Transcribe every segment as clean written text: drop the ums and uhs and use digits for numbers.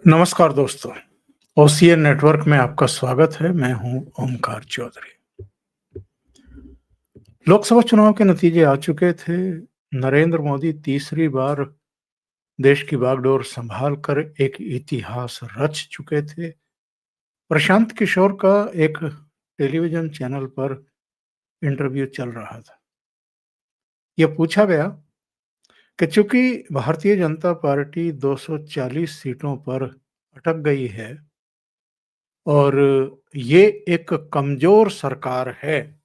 नमस्कार दोस्तों, OCN network में आपका स्वागत है। मैं हूं ओमकार चौधरी। लोकसभा चुनाव के नतीजे आ चुके थे। नरेंद्र मोदी तीसरी बार देश की बागडोर संभाल कर एक इतिहास रच चुके थे। प्रशांत किशोर का एक टेलीविजन चैनल पर इंटरव्यू चल रहा था। यह पूछा गया कि चूंकि भारतीय जनता पार्टी 240 सीटों पर अटक गई है और ये एक कमजोर सरकार है,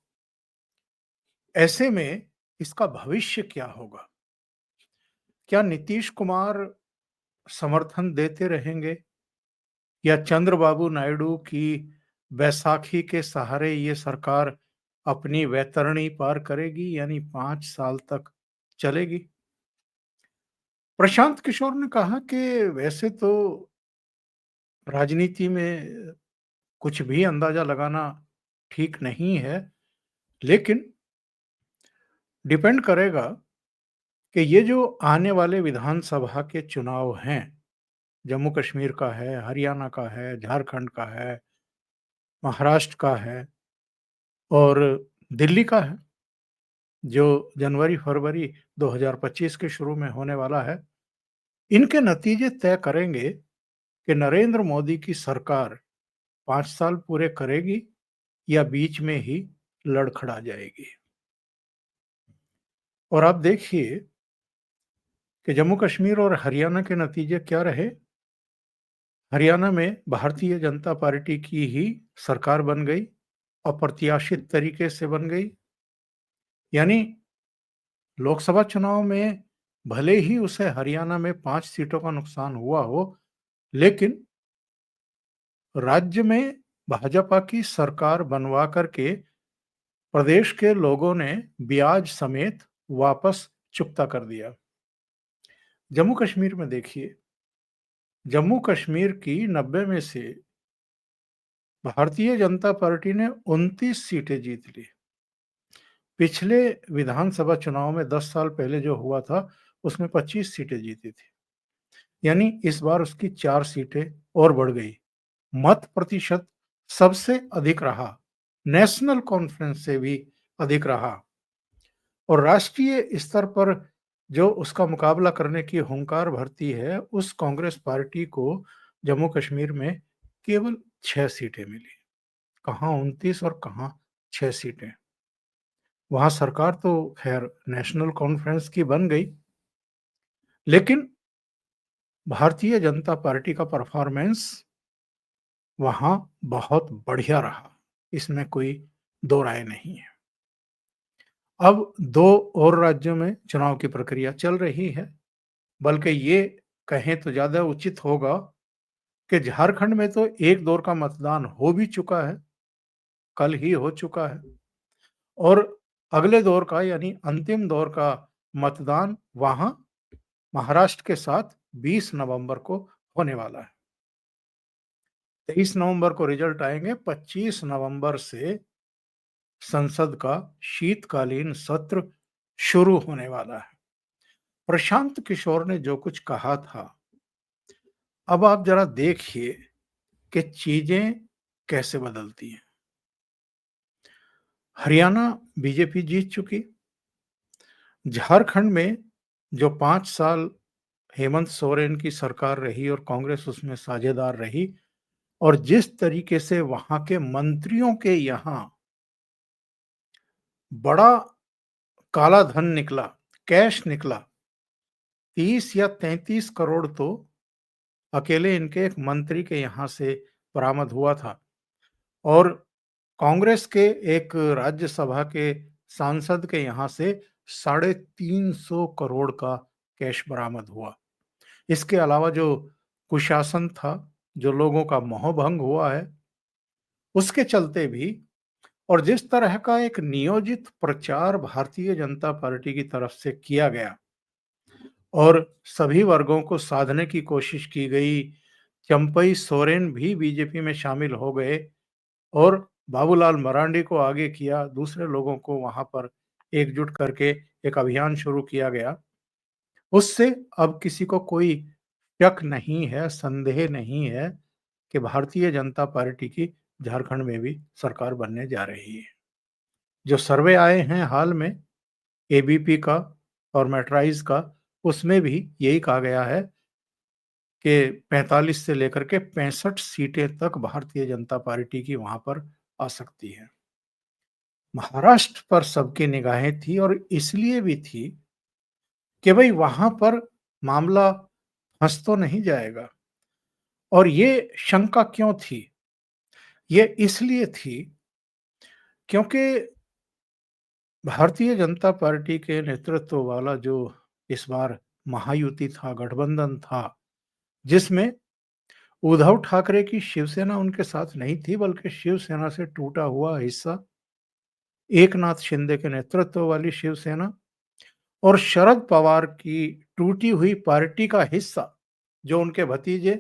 ऐसे में इसका भविष्य क्या होगा? क्या नीतीश कुमार समर्थन देते रहेंगे या चंद्रबाबू नायडू की बैसाखी के सहारे ये सरकार अपनी वैतरणी पार करेगी, यानी 5 साल तक चलेगी? प्रशांत किशोर ने कहा कि वैसे तो राजनीति में कुछ भी अंदाजा लगाना ठीक नहीं है, लेकिन डिपेंड करेगा कि ये जो आने वाले विधानसभा के चुनाव हैं, जम्मू कश्मीर का है, हरियाणा का है, झारखंड का है, महाराष्ट्र का है और दिल्ली का है, जो जनवरी-फरवरी 2025 के शुरू में होने वाला है। इनके नतीजे तय करेंगे कि नरेंद्र मोदी की सरकार 5 साल पूरे करेगी या बीच में ही लड़खड़ा जाएगी। और आप देखिए कि जम्मू कश्मीर और हरियाणा के नतीजे क्या रहे। हरियाणा में भारतीय जनता पार्टी की ही सरकार बन गई, अप्रत्याशित तरीके से बन गई। यानी लोकसभा चुनाव में भले ही उसे हरियाणा में 5 सीटों का नुकसान हुआ हो, लेकिन राज्य में भाजपा की सरकार बनवा करके प्रदेश के लोगों ने ब्याज समेत वापस चुकता कर दिया। जम्मू कश्मीर में देखिए, जम्मू कश्मीर की 90 में से भारतीय जनता पार्टी ने 29 सीटें जीत ली। पिछले विधानसभा चुनाव में 10 साल पहले जो हुआ था, उसमें 25 सीटें जीती थी। यानी इस बार उसकी 4 सीटें और बढ़ गई। मत प्रतिशत सबसे अधिक रहा, नेशनल कॉन्फ्रेंस से भी अधिक रहा और राष्ट्रीय स्तर पर जो उसका मुकाबला करने की हुंकार भरती है, उस कांग्रेस पार्टी को जम्मू कश्मीर में केवल 6 सीटें मिली। कहाँ 29 और कहाँ 6 सीटें। वहाँ सरकार तो खैर नेशनल कॉन्फ्रेंस की बन गई, लेकिन भारतीय जनता पार्टी का परफॉर्मेंस वहाँ बहुत बढ़िया रहा, इसमें कोई दो राय नहीं है। अब 2 और राज्यों में चुनाव की प्रक्रिया चल रही है, बल्कि ये कहें तो ज़्यादा उचित होगा कि झारखंड में तो एक दौर का मतदान हो भी चुका है, कल ही हो चुका है और अगले दौर का यानी अंतिम दौर का मतदान वहाँ महाराष्ट्र के साथ 20 नवंबर को होने वाला है। 23 नवंबर को रिजल्ट आएंगे, 25 नवंबर से संसद का शीतकालीन सत्र शुरू होने वाला है। प्रशांत किशोर ने जो कुछ कहा था, अब आप जरा देखिए कि चीजें कैसे बदलती हैं। हरियाणा बीजेपी जीत चुकी। झारखंड में जो 5 साल हेमंत सोरेन की सरकार रही और कांग्रेस उसमें साझेदार रही और जिस तरीके से वहां के मंत्रियों के यहां बड़ा काला धन निकला, कैश निकला, 30 या 33 करोड़ तो अकेले इनके एक मंत्री के यहां से बरामद हुआ था और कांग्रेस के एक राज्यसभा के सांसद के यहां से 350 करोड़ का कैश बरामद हुआ। इसके अलावा जो कुशासन था, जो लोगों का मोहभंग हुआ है, उसके चलते भी और जिस तरह का एक नियोजित प्रचार भारतीय जनता पार्टी की तरफ से किया गया और सभी वर्गों को साधने की कोशिश की गई। चंपई सोरेन भी बीजेपी में शामिल हो गए और बाबूलाल मरांडी को आगे किया, दूसरे लोगों को वहां पर एकजुट करके एक अभियान शुरू किया गया। उससे अब किसी को कोई शक नहीं है, संदेह नहीं है कि भारतीय जनता पार्टी की झारखंड में भी सरकार बनने जा रही है। जो सर्वे आए हैं हाल में एबीपी का और मैट्राइज का, उसमें भी यही कहा गया है कि 45 से लेकर के 65 सीटें तक भारतीय जनता पार्टी की वहां पर आ सकती है। महाराष्ट्र पर सबकी निगाहें थी और इसलिए भी थी कि भाई वहां पर मामला फंस तो नहीं जाएगा। और ये शंका क्यों थी? ये इसलिए थी क्योंकि भारतीय जनता पार्टी के नेतृत्व वाला जो इस बार महायुति था, गठबंधन था, जिसमें उद्धव ठाकरे की शिवसेना उनके साथ नहीं थी, बल्कि शिवसेना से टूटा हुआ हिस्सा एकनाथ शिंदे के नेतृत्व वाली शिवसेना और शरद पवार की टूटी हुई पार्टी का हिस्सा जो उनके भतीजे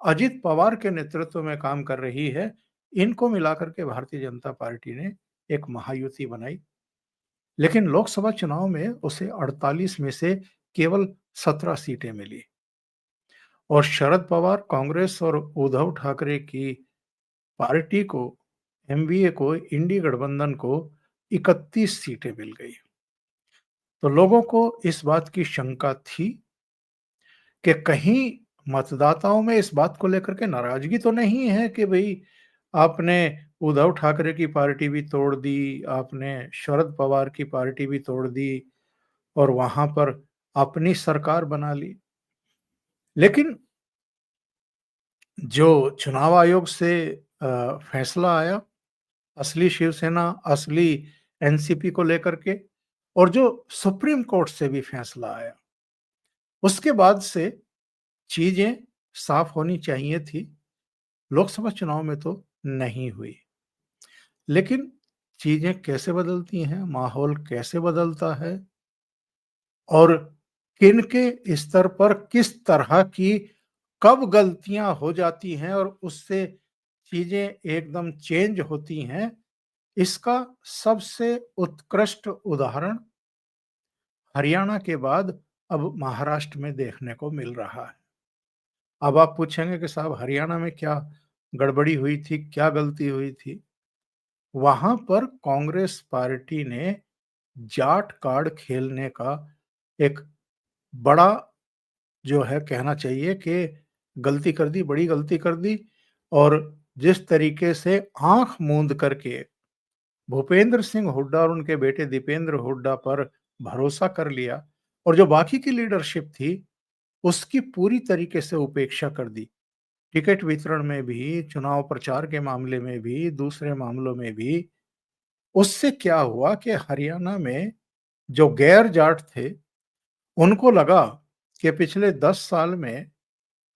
अजित पवार के नेतृत्व में काम कर रही है, इनको मिलाकर के भारतीय जनता पार्टी ने एक महायुति बनाई। लेकिन लोकसभा चुनाव में उसे 48 में से केवल 17 सीटें मिली और शरद पवार, कांग्रेस और उद्धव ठाकरे की पार्टी को, एमवीए को, इंडी गठबंधन को 31 सीटें मिल गई। तो लोगों को इस बात की शंका थी कि कहीं मतदाताओं में इस बात को लेकर के नाराजगी तो नहीं है कि भाई आपने उद्धव ठाकरे की पार्टी भी तोड़ दी, आपने शरद पवार की पार्टी भी तोड़ दी और वहां पर अपनी सरकार बना ली। लेकिन जो चुनाव आयोग से फैसला आया, असली शिवसेना, असली एनसीपी को लेकर के, और जो सुप्रीम कोर्ट से भी फैसला आया, उसके बाद से चीजें साफ होनी चाहिए थी। लोकसभा चुनाव में तो नहीं हुई। लेकिन चीजें कैसे बदलती हैं, माहौल कैसे बदलता है और किन के स्तर पर किस तरह की कब गलतियां हो जाती हैं और उससे चीजें एकदम चेंज होती हैं, इसका सबसे उत्कृष्ट उदाहरण हरियाणा के बाद अब महाराष्ट्र में देखने को मिल रहा है। अब आप पूछेंगे कि साहब हरियाणा में क्या गड़बड़ी हुई थी, क्या गलती हुई थी? वहां पर कांग्रेस पार्टी ने जाट कार्ड खेलने का एक बड़ा, जो है कहना चाहिए कि गलती कर दी, बड़ी गलती कर दी। और जिस तरीके से आंख मूंद करके भूपेंद्र सिंह हुड्डा और उनके बेटे दीपेंद्र हुड्डा पर भरोसा कर लिया और जो बाकी की लीडरशिप थी उसकी पूरी तरीके से उपेक्षा कर दी। टिकट वितरण में भी, चुनाव प्रचार के मामले में भी, दूसरे मामलों में भी। उससे क्या हुआ कि हरियाणा में जो गैर जाट थे उनको लगा कि पिछले 10 साल में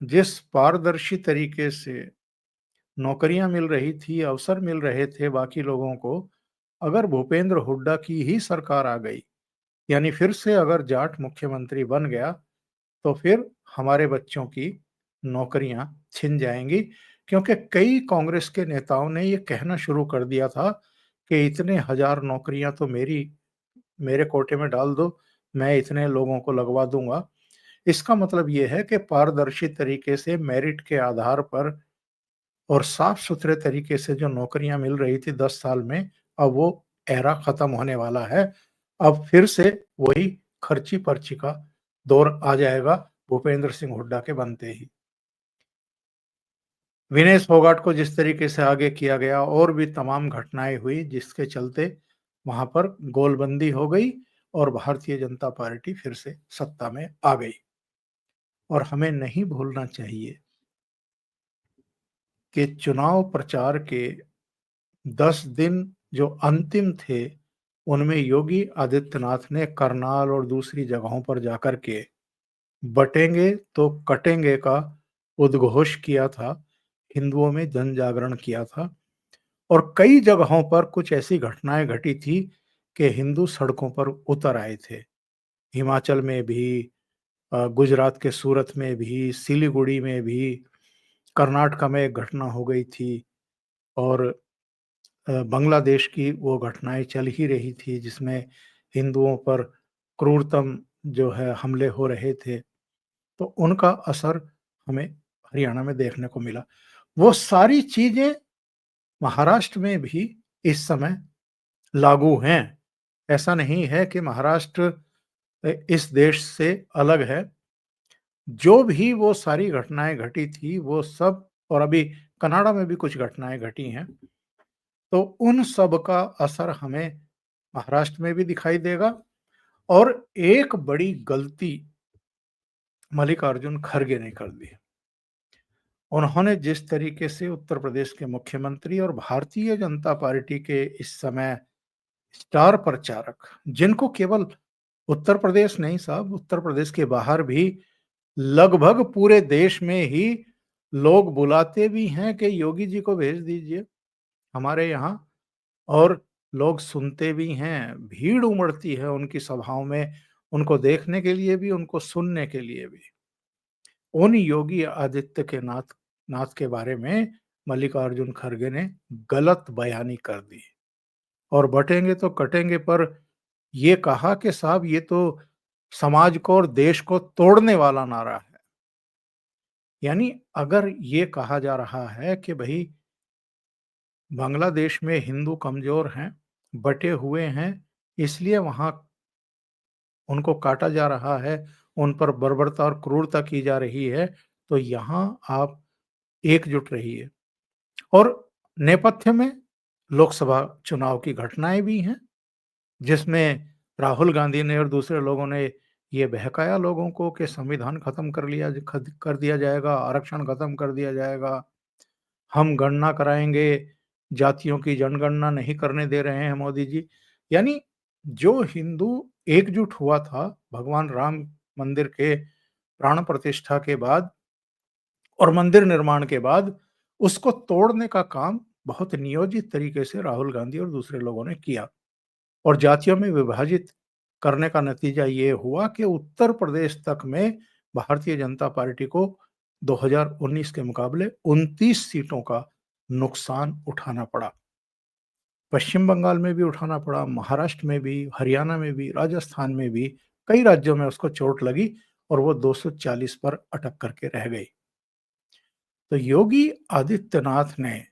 जिस पारदर्शी तरीके से नौकरियां मिल रही थी, अवसर मिल रहे थे बाकी लोगों को, अगर भूपेंद्र हुड्डा की ही सरकार आ गई, यानी फिर से अगर जाट मुख्यमंत्री बन गया, तो फिर हमारे बच्चों की नौकरियां छिन जाएंगी। क्योंकि कई कांग्रेस के नेताओं ने ये कहना शुरू कर दिया था कि इतने हजार नौकरियां तो मेरे कोटे में डाल दो, मैं इतने लोगों को लगवा दूंगा। इसका मतलब ये है कि पारदर्शी तरीके से मेरिट के आधार पर और साफ सुथरे तरीके से जो नौकरियां मिल रही थी 10 साल में, अब वो एरा खत्म होने वाला है। अब फिर से वही खर्ची पर्ची का दौर आ जाएगा भूपेंद्र सिंह हुड्डा के बनते ही। विनेश फोगाट को जिस तरीके से आगे किया गया और भी तमाम घटनाएं हुई जिसके चलते वहां पर गोलबंदी हो गई और भारतीय जनता पार्टी फिर से सत्ता में आ गई। और हमें नहीं भूलना चाहिए कि चुनाव प्रचार के 10 दिन जो अंतिम थे, उनमें योगी आदित्यनाथ ने करनाल और दूसरी जगहों पर जाकर के बटेंगे तो कटेंगे का उद्घोष किया था, हिंदुओं में जन जागरण किया था। और कई जगहों पर कुछ ऐसी घटनाएं घटी थी कि हिंदू सड़कों पर उतर आए थे। हिमाचल में भी, गुजरात के सूरत में भी, सिलीगुड़ी में भी, कर्नाटका में एक घटना हो गई थी और बांग्लादेश की वो घटनाएं चल ही रही थी जिसमें हिंदुओं पर क्रूरतम जो है हमले हो रहे थे। तो उनका असर हमें हरियाणा में देखने को मिला। वो सारी चीज़ें महाराष्ट्र में भी इस समय लागू हैं। ऐसा नहीं है कि महाराष्ट्र इस देश से अलग है। जो भी वो सारी घटनाएँ घटी थी, वो सब और अभी कनाडा में भी कुछ घटनाएँ घटी हैं, तो उन सब का असर हमें महाराष्ट्र में भी दिखाई देगा। और एक बड़ी गलती मल्लिकार्जुन खड़गे ने कर दी। उन्होंने जिस तरीके से उत्तर प्रदेश के मुख्यमंत्री और भारतीय जनता पार्टी के इस समय स्टार प्रचारक, जिनको केवल उत्तर प्रदेश नहीं साहब, उत्तर प्रदेश के बाहर भी लगभग पूरे देश में ही लोग बुलाते भी हैं कि योगी जी को भेज दीजिए हमारे यहाँ, और लोग सुनते भी हैं। भीड़ उमड़ती है उनकी सभाओं में, उनको देखने के लिए भी, उनको सुनने के लिए भी। उन योगी आदित्य के नाथ के बारे में मल्लिकार्जुन खड़गे ने गलत बयानी कर दी और बटेंगे तो कटेंगे पर ये कहा कि साहब ये तो समाज को और देश को तोड़ने वाला नारा है। यानी अगर ये कहा जा रहा है कि भई बांग्लादेश में हिंदू कमज़ोर हैं, बँटे हुए हैं, इसलिए वहाँ उनको काटा जा रहा है, उन पर बर्बरता और क्रूरता की जा रही है, तो यहाँ आप एकजुट रहिए। और नेपथ्य में लोकसभा चुनाव की घटनाएँ भी हैं, जिसमें राहुल गांधी ने और दूसरे लोगों ने ये बहकाया लोगों को कि संविधान खत्म कर दिया जाएगा, आरक्षण खत्म कर दिया जाएगा, हम गणना कराएँगे, जातियों की जनगणना नहीं करने दे रहे हैं मोदी जी। यानी जो हिंदू एकजुट हुआ था भगवान राम मंदिर के प्राण प्रतिष्ठा के बाद और मंदिर निर्माण के बाद, उसको तोड़ने का काम बहुत नियोजित तरीके से राहुल गांधी और दूसरे लोगों ने किया और जातियों में विभाजित करने का नतीजा ये हुआ कि उत्तर प्रदेश तक में भारतीय जनता पार्टी को 2019 के मुकाबले 29 सीटों का नुकसान उठाना पड़ा। पश्चिम बंगाल में भी उठाना पड़ा, महाराष्ट्र में भी, हरियाणा में भी, राजस्थान में भी, कई राज्यों में उसको चोट लगी और वो 240 पर अटक करके रह गई। तो योगी आदित्यनाथ ने,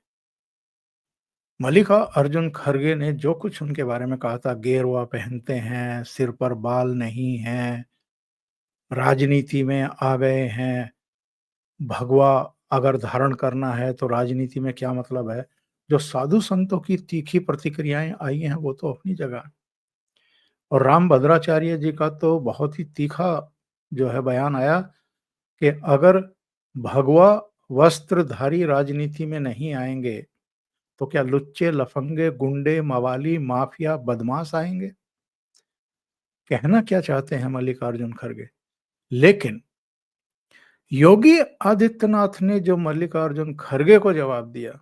मल्लिकार्जुन खड़गे ने जो कुछ उनके बारे में कहा था, गेरुआ पहनते हैं, सिर पर बाल नहीं हैं, राजनीति में आ गए हैं, भगवा अगर धारण करना है तो राजनीति में क्या मतलब है? जो साधु संतों की तीखी प्रतिक्रियाएँ आई हैं वो तो अपनी जगह। और राम भद्राचार्य जी का तो बहुत ही तीखा जो है बयान आया कि अगर भगवा वस्त्रधारी राजनीति में नहीं आएँगे, तो क्या लुच्चे, लफंगे, गुंडे, मवाली, माफिया, बदमाश आएँगे? कहना क्या चाहते हैं मल्लिकार्जुन खड़गे? लेकिन योगी आदित्यनाथ ने जो मल्लिकार्जुन खड़गे को जवाब दिया,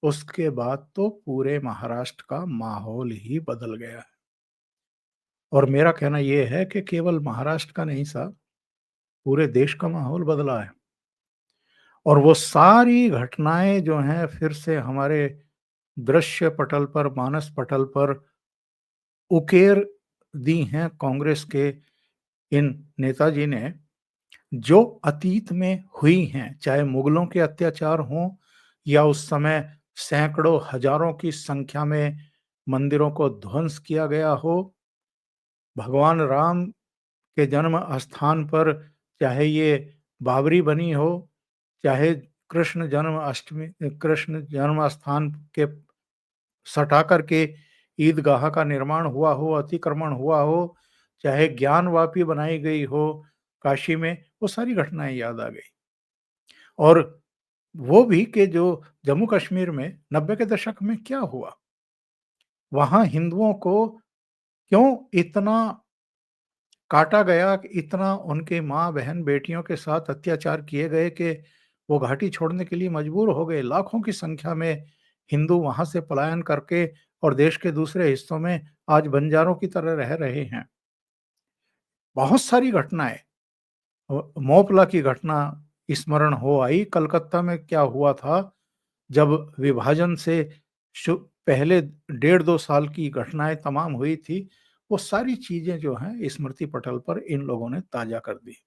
उसके बाद तो पूरे महाराष्ट्र का माहौल ही बदल गया है। और मेरा कहना ये है कि केवल महाराष्ट्र का नहीं साहब, पूरे देश का माहौल बदला है। और वो सारी घटनाएँ जो हैं फिर से हमारे दृश्य पटल पर, मानस पटल पर उकेर दी हैं कांग्रेस के इन नेताजी ने, जो अतीत में हुई हैं, चाहे मुगलों के अत्याचार हों या उस समय सैकड़ों, हजारों की संख्या में मंदिरों को ध्वंस किया गया हो, भगवान राम के जन्म स्थान पर चाहे ये बाबरी बनी हो, चाहे कृष्ण जन्म स्थान के सटा करके ईदगाह का निर्माण हुआ हो, अतिक्रमण हुआ हो, चाहे ज्ञानवापी बनाई गई हो काशी में, वो सारी घटनाएँ याद आ गई। और वो भी कि जो जम्मू कश्मीर में 90 के दशक में क्या हुआ? वहाँ हिंदुओं को क्यों इतना काटा गया, कि इतना उनके माँ, बहन, बेटियों के साथ अत्याचार किए गए कि वो घाटी छोड़ने के लिए मजबूर हो गए। लाखों की संख्या में हिंदू वहाँ से पलायन करके और देश के दूसरे हिस्सों में आज बंजारों की तरह रह रहे हैं। बहुत सारी घटनाएँ, मोपला की घटना स्मरण हो आई, कलकत्ता में क्या हुआ था, जब विभाजन से शु पहले डेढ़ 2 साल की घटनाएँ तमाम हुई थी, वो सारी चीज़ें जो हैं स्मृति पटल पर इन लोगों ने ताज़ा कर दी।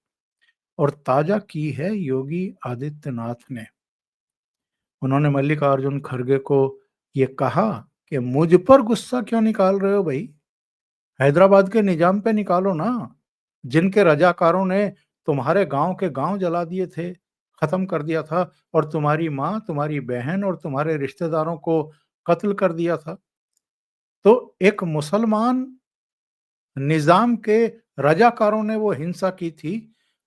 और ताजा की है योगी आदित्यनाथ ने। उन्होंने मल्लिकार्जुन खड़गे को ये कहा कि मुझ पर गुस्सा क्यों निकाल रहे हो भाई? हैदराबाद के निजाम पे निकालो ना, जिनके रजाकारों ने तुम्हारे गांव के गांव जला दिए थे, खत्म कर दिया था और तुम्हारी माँ, तुम्हारी बहन और तुम्हारे रिश्तेदारों को कत्ल कर दिया था। तो एक मुसलमान निजाम के रजाकारों ने वो हिंसा की थी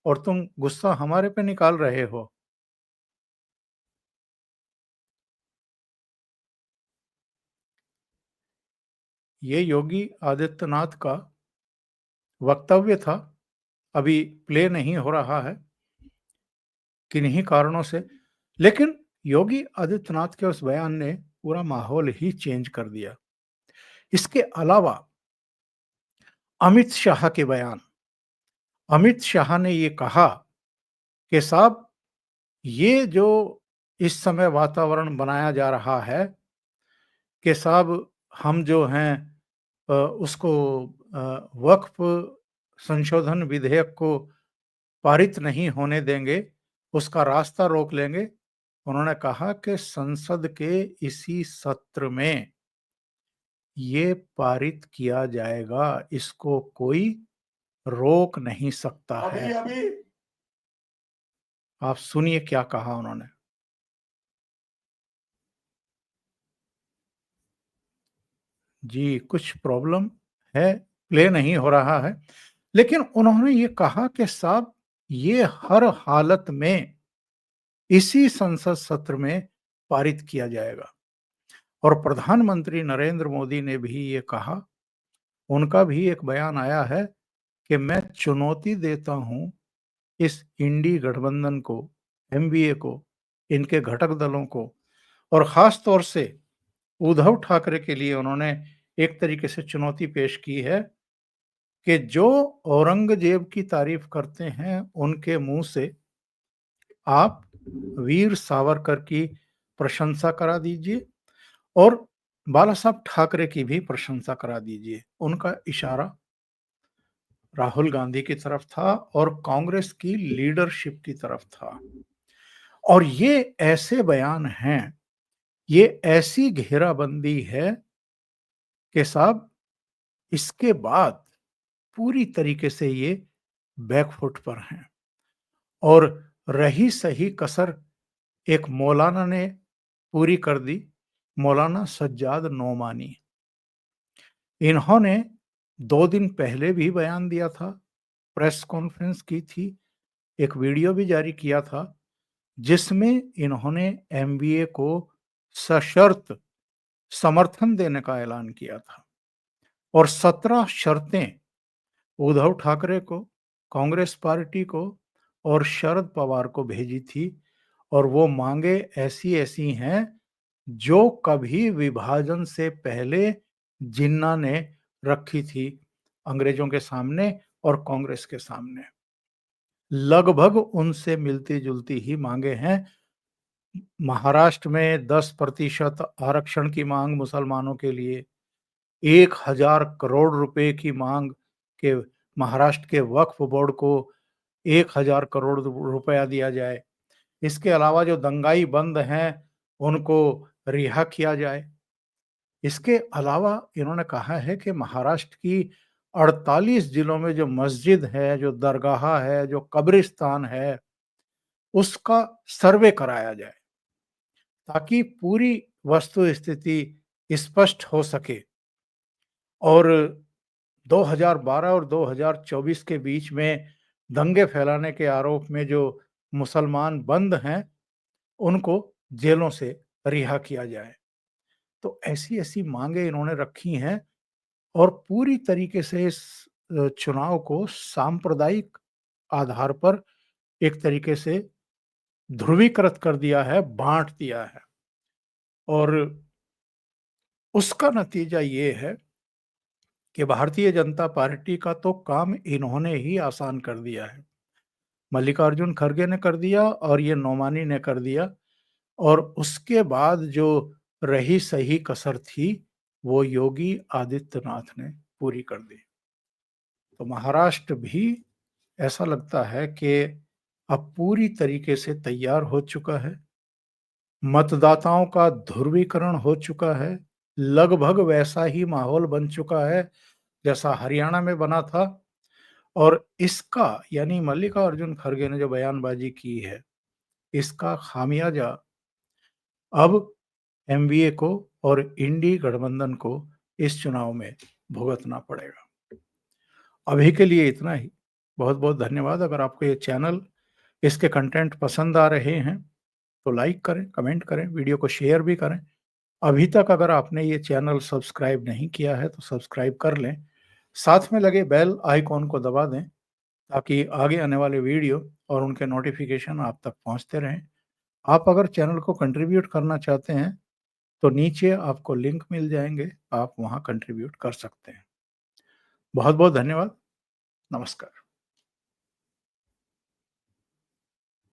और तुम गुस्सा हमारे पे निकाल रहे हो। ये योगी आदित्यनाथ का वक्तव्य था, अभी प्ले नहीं हो रहा है किन्हीं कारणों से, लेकिन योगी आदित्यनाथ के उस बयान ने पूरा माहौल ही चेंज कर दिया। इसके अलावा अमित शाह के बयान, अमित शाह ने ये कहा कि साहब, ये जो इस समय वातावरण बनाया जा रहा है कि साहब हम जो हैं उसको वक्फ संशोधन विधेयक को पारित नहीं होने देंगे, उसका रास्ता रोक लेंगे। उन्होंने कहा कि संसद के इसी सत्र में ये पारित किया जाएगा, इसको कोई रोक नहीं सकता है। अभी आप सुनिए क्या कहा उन्होंने। जी, कुछ प्रॉब्लम है, प्ले नहीं हो रहा है, लेकिन उन्होंने ये कहा कि साहब ये हर हालत में इसी संसद सत्र में पारित किया जाएगा। और प्रधानमंत्री नरेंद्र मोदी ने भी ये कहा, उनका भी एक बयान आया है कि मैं चुनौती देता हूं इस इंडी गठबंधन को, एमवीए को, इनके घटक दलों को, और खास तौर से उद्धव ठाकरे के लिए उन्होंने एक तरीके से चुनौती पेश की है कि जो औरंगजेब की तारीफ करते हैं उनके मुंह से आप वीर सावरकर की प्रशंसा करा दीजिए और बाला साहब ठाकरे की भी प्रशंसा करा दीजिए। उनका इशारा राहुल गांधी की तरफ था और कांग्रेस की लीडरशिप की तरफ था। और ये ऐसे बयान हैं, ये ऐसी घेराबंदी है कि साहब इसके बाद पूरी तरीके से ये बैकफुट पर हैं। और रही सही कसर एक मौलाना ने पूरी कर दी, मौलाना सज्जाद नोमानी। इन्होंने 2 दिन पहले भी बयान दिया था, प्रेस कॉन्फ्रेंस की थी, एक वीडियो भी जारी किया था, जिसमें इन्होंने एमबीए को सशर्त समर्थन देने का ऐलान किया था और 17 शर्तें उद्धव ठाकरे को, कांग्रेस पार्टी को और शरद पवार को भेजी थी। और वो मांगे ऐसी-ऐसी हैं जो कभी विभाजन से पहले जिन्ना ने रखी थी अंग्रेजों के सामने और कांग्रेस के सामने। लगभग उनसे मिलती-जुलती ही मांगे हैं। महाराष्ट्र में 10% आरक्षण की मांग मुसलमानों के लिए, 1000 करोड़ रुपए की मांग कि महाराष्ट्र के वक्फ बोर्ड को 1000 करोड़ रुपया दिया जाए। इसके अलावा जो दंगाई बंद हैं, उनको रिहा किया जाए। इसके अलावा इन्होंने कहा है कि महाराष्ट्र की 48 जिलों में जो मस्जिद है, जो दरगाह है, जो कब्रिस्तान है, उसका सर्वे कराया जाए ताकि पूरी वस्तु स्थिति स्पष्ट हो सके। और 2012 और 2024 के बीच में दंगे फैलाने के आरोप में जो मुसलमान बंद हैं, उनको जेलों से रिहा किया जाए। तो ऐसी-ऐसी मांगे इन्होंने रखी हैं और पूरी तरीके से इस चुनाव को सांप्रदायिक आधार पर एक तरीके से ध्रुवीकृत कर दिया है, बाँट दिया है। और उसका नतीजा ये है कि भारतीय जनता पार्टी का तो काम इन्होंने ही आसान कर दिया है। मल्लिकार्जुन खड़गे ने कर दिया और ये नोमानी ने कर दिया और उसके बाद जो रही सही कसर थी, वो योगी आदित्यनाथ ने पूरी कर दी। तो महाराष्ट्र भी ऐसा लगता है कि अब पूरी तरीके से तैयार हो चुका है। मतदाताओं का ध्रुवीकरण हो चुका है। लगभग वैसा ही माहौल बन चुका है जैसा हरियाणा में बना था और इसका यानी मल्लिकार्जुन खड़गे ने जो बयानबाजी की है, इसका खामियाजा अब एमवीए को और इंडी गठबंधन को इस चुनाव में भुगतना पड़ेगा। अभी के लिए इतना ही। बहुत-बहुत धन्यवाद। अगर आपको ये चैनल, इसके कंटेंट पसंद आ रहे हैं, तो लाइक करें, कमेंट करें, वीडियो को शेयर भी करें। अभी तक अगर आपने ये चैनल सब्सक्राइब नहीं किया है, तो सब्सक्राइब कर लें। साथ में लगे बेल आइकॉन को दबा दें, ताकि आगे आने वाले वीडियो और उनके नोटिफ़िकेशन आप तक पहुँचते रहें। आप अगर चैनल को कंट्रीब्यूट करना चाहते हैं, तो नीचे आपको लिंक मिल जाएँगे, आप वहाँ कंट्रीब्यूट कर सकते हैं। बहुत-बहुत धन्यवाद। नमस्कार।